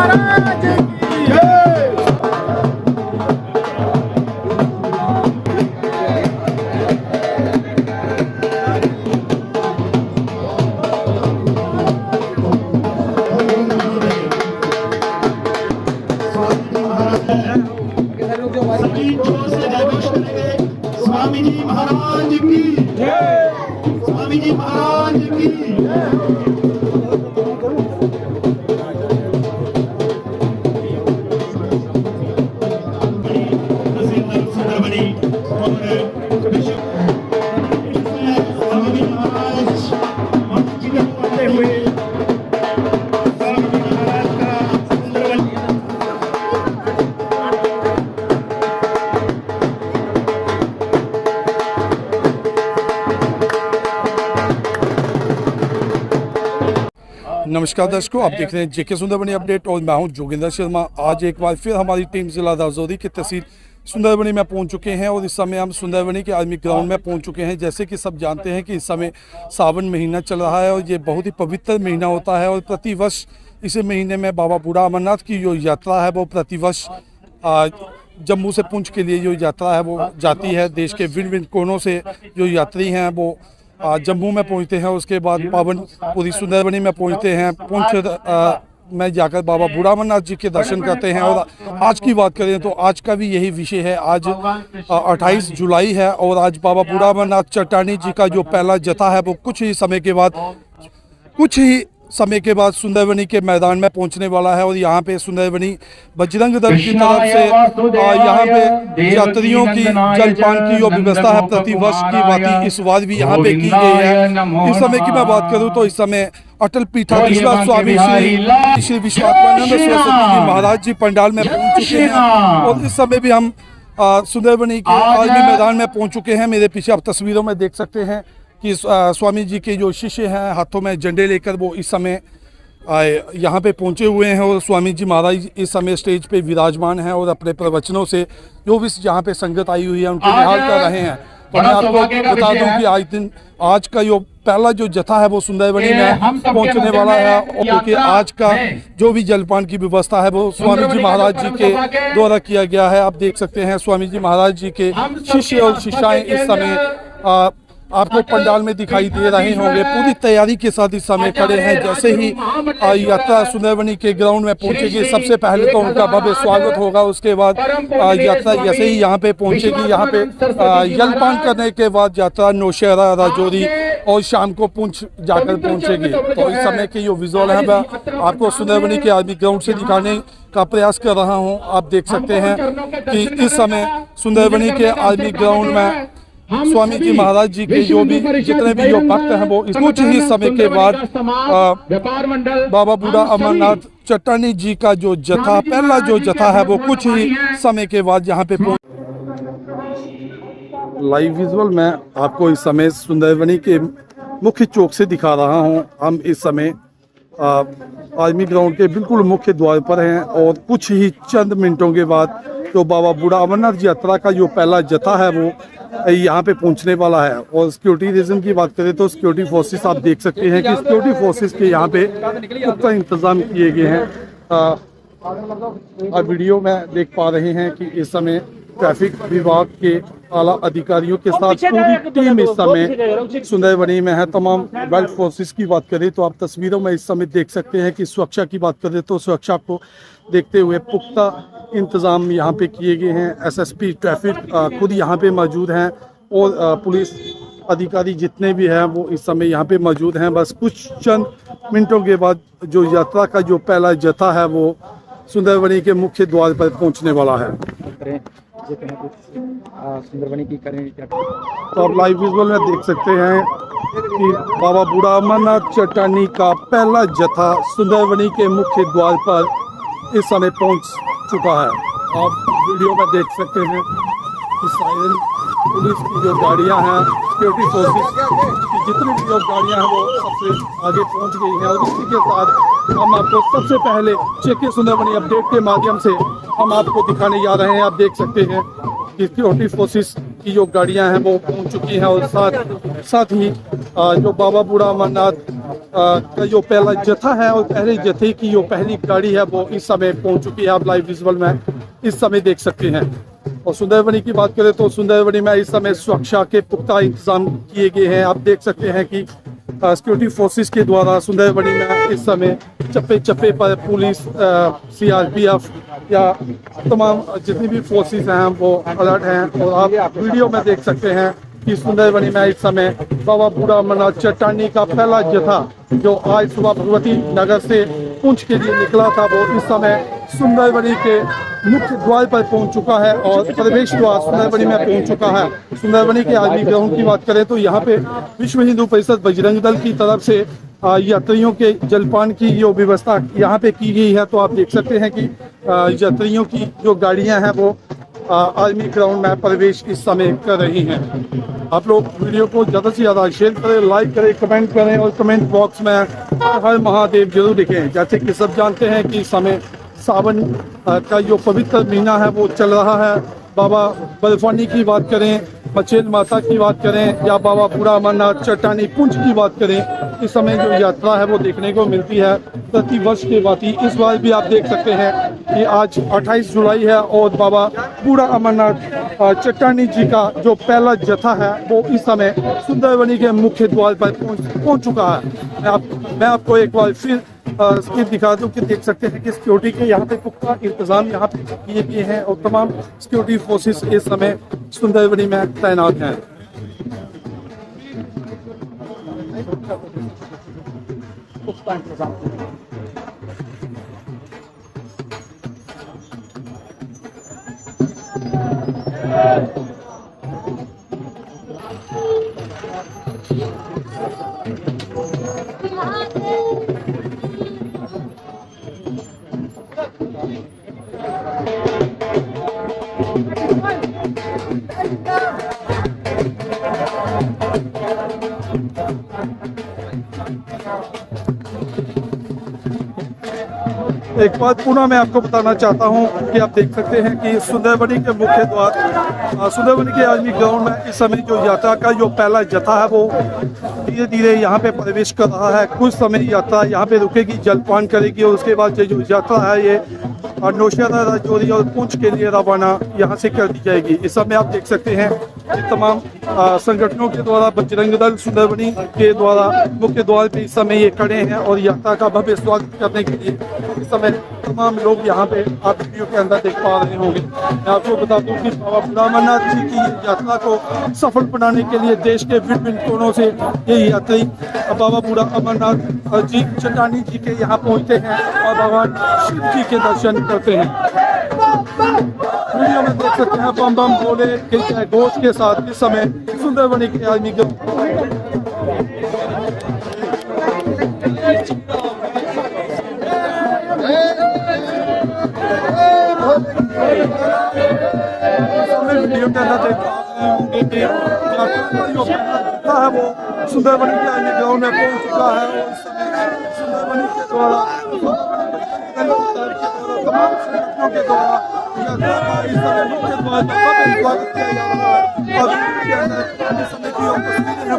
महाराज की जय। स्वामी जी महाराज की जय। स्वामी जी महाराज की नमस्कार दर्शकों, आप देख रहे हैं जेके सुंदरबनी अपडेट और मैं हूं जोगिंदर शर्मा। आज एक बार फिर हमारी टीम जिला राजौरी की तहसील सुंदरबनी में पहुंच चुके हैं और इस समय हम सुंदरबनी के आर्मी ग्राउंड में पहुंच चुके हैं। जैसे कि सब जानते हैं कि इस समय सावन महीना चल रहा है और ये बहुत ही पवित्र महीना होता है और प्रतिवर्ष इस महीने में बाबा बूढ़ा अमरनाथ की जो यात्रा है वो प्रतिवर्ष जम्मू से पुंछ के लिए जो यात्रा है वो जाती है। देश के भिन्न भिन्न कोनों से जो यात्री हैं वो जम्मू में पहुंचते हैं, उसके बाद पावन पूरी सुंदरबनी में पहुंचते हैं। पुंछ में जाकर बाबा बूढ़ा अमरनाथ जी के दर्शन करते हैं। और आज की बात करें तो आज का भी यही विषय है। आज 28 जुलाई है और आज बाबा बूढ़ा अमरनाथ चट्टानी जी का जो पहला जत्था है वो कुछ ही समय के बाद सुंदरबनी के मैदान में पहुंचने वाला है। और यहाँ पे सुंदरबनी बजरंग दल की तरफ से यहाँ पे यात्रियों की जलपान की जो व्यवस्था है प्रतिवर्ष की भांति इस बार भी यहाँ पे की गई है। इस समय की मैं बात करूँ तो इस समय अटल पीठाधीश्वर स्वामी श्री विश्वात्मानंद सरस्वती जी महाराज जी पंडाल में पहुंच चुके हैं और इस समय भी हम सुंदरबनी के आर्मी मैदान में पहुंच चुके हैं। मेरे पीछे आप तस्वीरों में देख सकते हैं कि स्वामी जी के जो शिष्य हैं हाथों में झंडे लेकर वो इस समय यहाँ पे पहुँचे हुए हैं और स्वामी जी महाराज इस समय स्टेज पे विराजमान हैं और अपने प्रवचनों से जो भी यहाँ पे संगत आई हुई है उनको निहाल कर रहे हैं। तो मैं आपको बता दूं कि आज का जो पहला जो जत्था है वो सुंदरबनी में पहुंचने वाला है और क्योंकि आज का जो भी जलपान की व्यवस्था है वो स्वामी जी महाराज जी के द्वारा किया गया है। आप देख सकते हैं स्वामी जी महाराज जी के शिष्य और शिष्याएं इस समय आपको पंडाल में दिखाई दे रहे होंगे। पूरी तैयारी के साथ इस समय खड़े हैं। जैसे ही यात्रा सुंदरबनी के ग्राउंड में पहुंचेगी सबसे पहले तो उनका भव्य स्वागत होगा। उसके बाद यात्रा जैसे ही यहाँ पे पहुंचेगी यहाँ पे जलपान करने के बाद यात्रा नौशहरा राजौरी और शाम को पुंछ जाकर पहुंचेगी। तो इस समय के जो विजुअल है मैं आपको सुंदरबनी के आर्मी ग्राउंड से दिखाने का प्रयास कर रहा हूँ। आप देख सकते हैं कि इस समय सुंदरबनी के आर्मी ग्राउंड में स्वामी जी महाराज जी के जो भी जितने भी जो भक्त हैं वो कुछ ही समय के बाद बाबा बूढ़ा अमरनाथ चट्टानी जी का जो जत्था पहला जो जत्था है वो कुछ ही समय के बाद यहाँ पे लाइव विजुअल मैं आपको इस समय सुंदरबनी के मुख्य चौक से दिखा रहा हूँ। हम इस समय आर्मी ग्राउंड के बिल्कुल मुख्य द्वार पर हैं और कुछ ही चंद मिनटों के बाद जो बाबा बूढ़ा अमरनाथ यात्रा का जो पहला जत्था है वो यहाँ पे पहुंचने वाला है। और सिक्योरिटी रीजन की बात करें तो सिक्योरिटी फोर्सेस आप देख सकते हैं कि सिक्योरिटी फोर्सेस के यहाँ पे पुख्ता इंतजाम किए गए हैं। आप वीडियो में देख पा रहे हैं कि इस समय ट्रैफिक विभाग के आला अधिकारियों के साथ पूरी टीम इस समय सुंदरबनी में है। तमाम बेल्ट फोर्सेस की बात करें तो आप तस्वीरों में इस समय देख सकते हैं कि सुरक्षा की बात करें तो सुरक्षा को देखते हुए पुख्ता इंतज़ाम यहाँ पे किए गए हैं। एसएसपी ट्रैफिक खुद यहाँ पे मौजूद हैं और पुलिस अधिकारी जितने भी हैं वो इस समय यहाँ पे मौजूद हैं। बस कुछ चंद मिनटों के बाद जो यात्रा का जो पहला जत्था है वो सुंदरबनी के मुख्य द्वार पर पहुँचने वाला है। सुंदरबनी की करें तो आप लाइव विजुअल में देख सकते हैं कि बाबा बूढ़ा अमरनाथ चट्टानी का पहला जत्था सुंदरबनी के मुख्य द्वार पर इस समय पहुंच चुका है। आप वीडियो में देख सकते हैं कि साइरन पुलिस की जो गाड़ियां हैं सिक्योरिटी फोर्सेस की जितनी भी जो गाड़ियां हैं वो सबसे आगे पहुंच गई हैं। और इसी के साथ हम आपको सबसे पहले जेके सुंदरबनी अपडेट के माध्यम से हम आपको दिखाने जा रहे हैं। आप देख सकते हैं कि सिक्योरिटी फोर्सेस की जो गाड़ियां हैं वो पहुंच चुकी हैं और साथ ही जो बाबा बूढ़ा अमरनाथ का जो पहला जत्था है और पहले जत्थे की जो पहली गाड़ी है वो इस समय पहुंच चुकी है। आप लाइव विजुअल में इस समय देख सकते हैं। और सुंदरबनी की बात करें तो सुंदरबनी में इस समय सुरक्षा के पुख्ता इंतजाम किए गए हैं। आप देख सकते हैं कि सिक्योरिटी फोर्सेस के द्वारा सुंदरबनी में इस समय चप्पे चप्पे पर पुलिस, सीआरपीएफ या तमाम जितनी भी फोर्सेस हैं वो अलर्ट हैं। और आप वीडियो में देख सकते हैं कि सुंदरबनी में इस समय बाबा बूढ़ा अमरनाथ चट्टानी का पहला जत्था जो आज सुबह भगवती नगर से पुंछ के लिए निकला था वो इस समय सुंदरबनी के मुख्य द्वार पर पहुंच चुका है और प्रवेश द्वार सुंदरबनी में पहुंच चुका है। सुंदरबनी के आर्मी ग्राउंड की बात करें तो यहाँ पे विश्व हिंदू परिषद बजरंग दल की तरफ से यात्रियों के जलपान की जो व्यवस्था यहाँ पे की गई है। तो आप देख सकते हैं कि यात्रियों की जो गाड़ियाँ हैं वो आर्मी ग्राउंड में प्रवेश इस समय कर रही हैं। आप लोग वीडियो को ज़्यादा से ज़्यादा शेयर करें, लाइक करें, कमेंट करें और कमेंट बॉक्स में हर महादेव जरूर लिखें। जैसे कि सब जानते हैं कि इस समय सावन का जो पवित्र महीना है वो चल रहा है। बाबा बर्फानी की बात करें, मचेल माता की बात करें या बाबा बूढ़ा अमरनाथ चट्टानी पुंछ की बात करें, इस समय जो यात्रा है वो देखने को मिलती है प्रति वर्ष के भांति। इस बार भी आप देख सकते हैं कि आज 28 जुलाई है और बाबा बूढ़ा अमरनाथ चट्टानी जी का जो पहला जत्था है वो इस समय सुंदरबनी के मुख्य द्वार पर पहुंच चुका है। मैं आपको एक बार फिर स्क्रीन दिखा दूं कि देख सकते हैं कि सिक्योरिटी के यहाँ पे पुख्ता इंतजाम यहाँ पे किए गए हैं और तमाम सिक्योरिटी फोर्सेस इस समय सुंदरबनी में तैनात हैं। एक बात पुनः मैं आपको बताना चाहता हूं कि आप देख सकते हैं कि सुंदरबनी के मुख्य द्वार सुंदरबनी के आर्मी ग्राउंड में इस समय जो यात्रा का जो पहला जत्था है वो धीरे धीरे यहाँ पे प्रवेश कर रहा है। कुछ समय यात्रा यहाँ पे रुकेगी, जलपान करेगी और उसके बाद जो यात्रा है ये नौशहरा, राजौरी और पुंछ के लिए रवाना यहाँ से कर दी जाएगी। इस समय आप देख सकते हैं कि तमाम संगठनों के द्वारा बजरंग दल सुंदरबनी के द्वारा मुख्य द्वार पे इस समय ये खड़े हैं और यात्रा का भव्य स्वागत करने के लिए इस समय तमाम लोग यहाँ पे आप वीडियो के अंदर देख पा रहे होंगे। मैं आपको बता दूं कि बाबा बूढ़ा अमरनाथ जी की यात्रा को सफल बनाने के लिए देश के विभिन्न कोनों से ये यात्री बाबा बूढ़ा अमरनाथ जी चट्टानी जी के यहाँ पहुँचते हैं और भगवान शिव जी के दर्शन करते हैं। वीडियो में देख सकते हैं बम बम बोले के जय घोष के साथ इस समय सुंदरबनी के आर्मी के वीडियो के अंदर देख रहे होंगे है वो सुंदरबनी के आर्मी ग्राउंड में पहुंच चुका है और इस समय सुंदरबनी के द्वारा तमाम संगठनों के द्वारा इस समय मुख्य द्वार पर स्वागत किया जा रहा है और इस समय की उपस्थिति है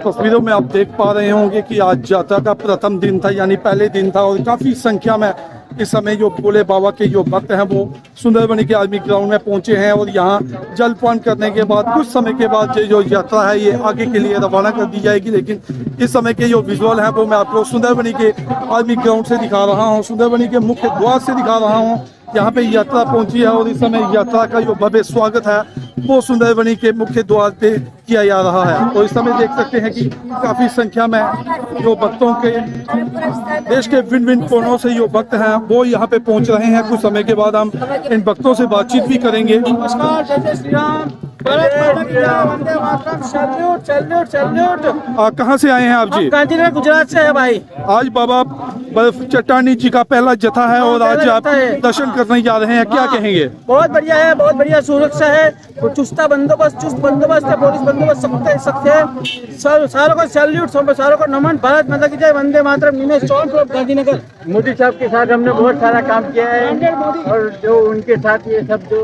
तस्वीरों में आप देख पा रहे होंगे कि आज यात्रा का प्रथम दिन था, यानी पहले दिन था और काफी संख्या में इस समय जो भोले बाबा के जो भक्त हैं वो सुंदरबनी के आर्मी ग्राउंड में पहुंचे हैं और यहाँ जलपान करने के बाद कुछ समय के बाद जो यात्रा है ये आगे के लिए रवाना कर दी जाएगी। लेकिन इस समय के जो विजुअल हैं वो मैं आपको सुंदरबनी के आर्मी ग्राउंड से दिखा रहा हूँ, सुंदरबनी के मुख्य द्वार से दिखा रहा हूँ। यहाँ पे यात्रा पहुंची है और इस समय यात्रा का जो भव्य स्वागत है वो सुंदरबनी के मुख्य द्वार पे किया जा रहा है। और इस समय देख सकते हैं कि काफी संख्या में जो भक्तों के देश के भिन्न भिन्न कोनों से जो भक्त हैं वो यहाँ पे पहुंच रहे हैं। कुछ समय के बाद हम इन भक्तों से बातचीत भी करेंगे। नमस्कार, जय श्री राम। कहाँ से आए हैं आप जी? गांधीनगर गुजरात से है भाई। आज बाबा बर्फ चट्टानी जी का पहला जत्था है और आज आप दर्शन करने जा रहे हैं, क्या कहेंगे? बहुत बढ़िया है, बहुत बढ़िया सुरक्षा है, चुस्त बंदोबस्त है, पुलिस बंदोबस्त सख्त है। सारों को सैल्यूट, सारों को नमन। भारत माता की जय, वंदे मातरम। निमेश चौहान, गांधीनगर। मोदी साहब के साथ हमने बहुत सारा काम किया है और जो उनके साथ ये सब जो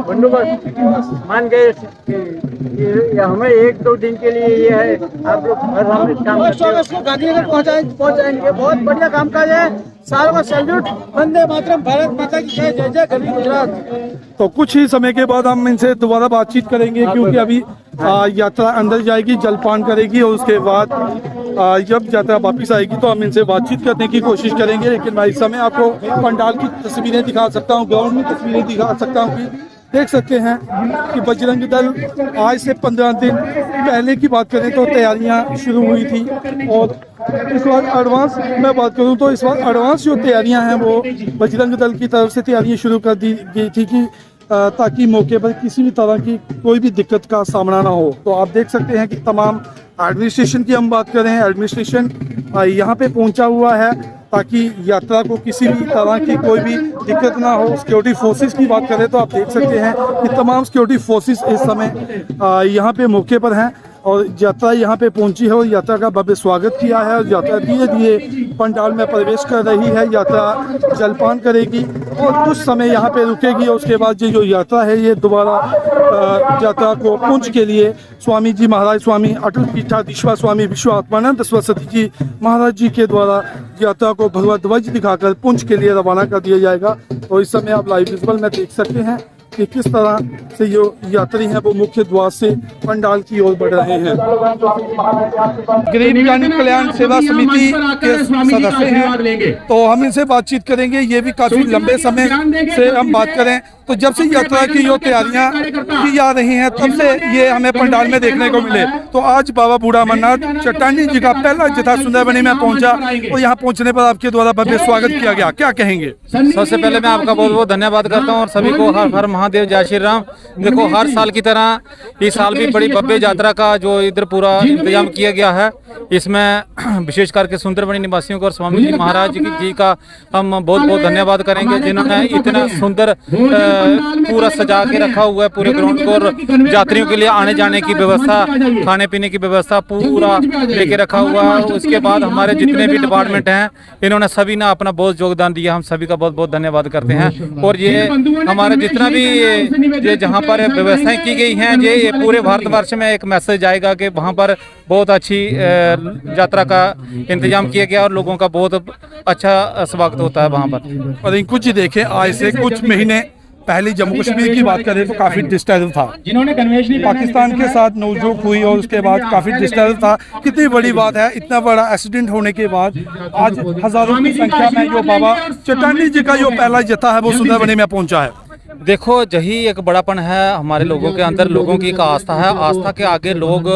बंदोबस्त मान गए ये हमें 1-2 दिन के लिए ये है, आप लोग हर हम इस काम को गांधीनगर पहुंचाएंगे। बहुत बढ़िया कामकाज है। सारों का सैल्यूट, वंदे मातरम। भारत माता की जय, जय जय गरीब गुजरात। तो कुछ ही समय के बाद हम इनसे दोबारा बातचीत करेंगे, क्योंकि अभी यात्रा अंदर जाएगी, जलपान करेगी और उसके बाद जब यात्रा वापस आएगी तो हम इनसे बातचीत करने की कोशिश करेंगे। लेकिन मैं इस समय आपको पंडाल की तस्वीरें दिखा सकता हूँ, ग्राउंड में तस्वीरें दिखा सकता हूँ कि देख सकते हैं कि बजरंग दल आज से 15 दिन पहले की बात करें तो तैयारियां शुरू हुई थी। और इस बार एडवांस मैं बात करूं तो इस बार एडवांस जो तैयारियां हैं वो बजरंग दल की तरफ से तैयारियां शुरू कर दी गई थी कि ताकि मौके पर किसी भी तरह की कोई भी दिक्कत का सामना ना हो। तो आप देख सकते हैं कि तमाम एडमिनिस्ट्रेशन की हम बात करें, एडमिनिस्ट्रेशन यहाँ पे पहुंचा हुआ है ताकि यात्रा को किसी भी तरह की कोई भी दिक्कत ना हो। सिक्योरिटी फोर्सेस की बात करें तो आप देख सकते हैं कि तमाम सिक्योरिटी फोर्सेस इस समय यहाँ पे मौके पर हैं और यात्रा यहाँ पे पहुंची है और यात्रा का भव्य स्वागत किया है। और यात्रा धीरे धीरे पंडाल में प्रवेश कर रही है। यात्रा जलपान करेगी और कुछ समय यहाँ पे रुकेगी और उसके बाद ये जो यात्रा है ये दोबारा यात्रा को पुंछ के लिए स्वामी जी महाराज, स्वामी अटल पीठाधीश्वर स्वामी विश्वात्मानंद सरस्वती जी महाराज जी के द्वारा यात्रा को भगवा ध्वज दिखाकर पुंछ के लिए रवाना कर दिया जाएगा। और इस समय आप लाइव विजुअल में देख सकते हैं कि किस तरह से जो यात्री हैं वो मुख्य द्वार से पंडाल की ओर बढ़ रहे हैं। गरीब कल्याण सेवा समिति के सदस्य हैं तो हम इनसे बातचीत करेंगे। ये भी काफी लंबे समय से हम बात करें तो जब से यात्रा की जो तैयारियां की जा रही हैं तब से ये हमें पंडाल में देखने को मिले। तो आज बाबा बूढ़ा अमरनाथ चट्टानी जी का पहला जत्था सुंदरबनी में पहुंचा और यहाँ पहुंचने पर आपके द्वारा भव्य स्वागत किया गया, क्या कहेंगे? सबसे पहले मैं आपका बहुत बहुत धन्यवाद करता हूँ और सभी को हर हर महादेव, जय श्री राम। देखो हर साल की तरह इस साल भी बड़ी भव्य यात्रा का जो इधर पूरा इंतजाम किया गया है, इसमें विशेष करके सुंदरबनी निवासियों को और स्वामी जी महाराज जी का हम बहुत बहुत धन्यवाद करेंगे, जिन्होंने इतना सुंदर पूरा सजा के रखा हुआ है पूरे ग्राउंड को और यात्रियों के लिए आने जाने की व्यवस्था, खाने पीने की व्यवस्था पूरा लेके रखा हुआ है। उसके बाद हमारे जितने भी डिपार्टमेंट हैं इन्होंने सभी ने अपना बहुत योगदान दिया, हम सभी का बहुत बहुत धन्यवाद करते हैं। और ये हमारे जितना भी ये जहाँ पर व्यवस्थाएं की गई हैं ये पूरे भारतवर्ष में एक मैसेज आएगा कि वहाँ पर बहुत अच्छी यात्रा का इंतजाम किया गया और लोगों का बहुत अच्छा स्वागत होता है वहाँ पर। और कुछ ही देखें, आज से कुछ महीने पहले जम्मू कश्मीर की बात करें तो काफी डिस्टर्ब था, पाकिस्तान के साथ नोकझोंक हुई और उसके बाद काफी डिस्टर्ब था। कितनी बड़ी बात है, इतना बड़ा एक्सीडेंट होने के बाद आज हजारों की संख्या में जो बाबा चट्टानी जी का जो पहला जत्था है वो सुंदरबनी में पहुंचा है। देखो यही एक बड़ापन है हमारे लोगों के अंदर, लोगों की एक आस्था है, आस्था के आगे लोग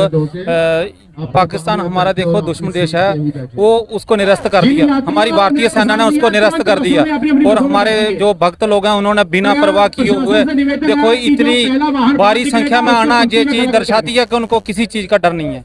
पाकिस्तान हमारा देखो दुश्मन देश है, वो उसको निरस्त कर दिया, हमारी भारतीय सेना ने उसको निरस्त कर दिया और हमारे जो भक्त लोग हैं उन्होंने बिना परवाह किए हुए देखो इतनी भारी संख्या में आना, ये चीज दर्शाती है कि उनको किसी चीज का डर नहीं है।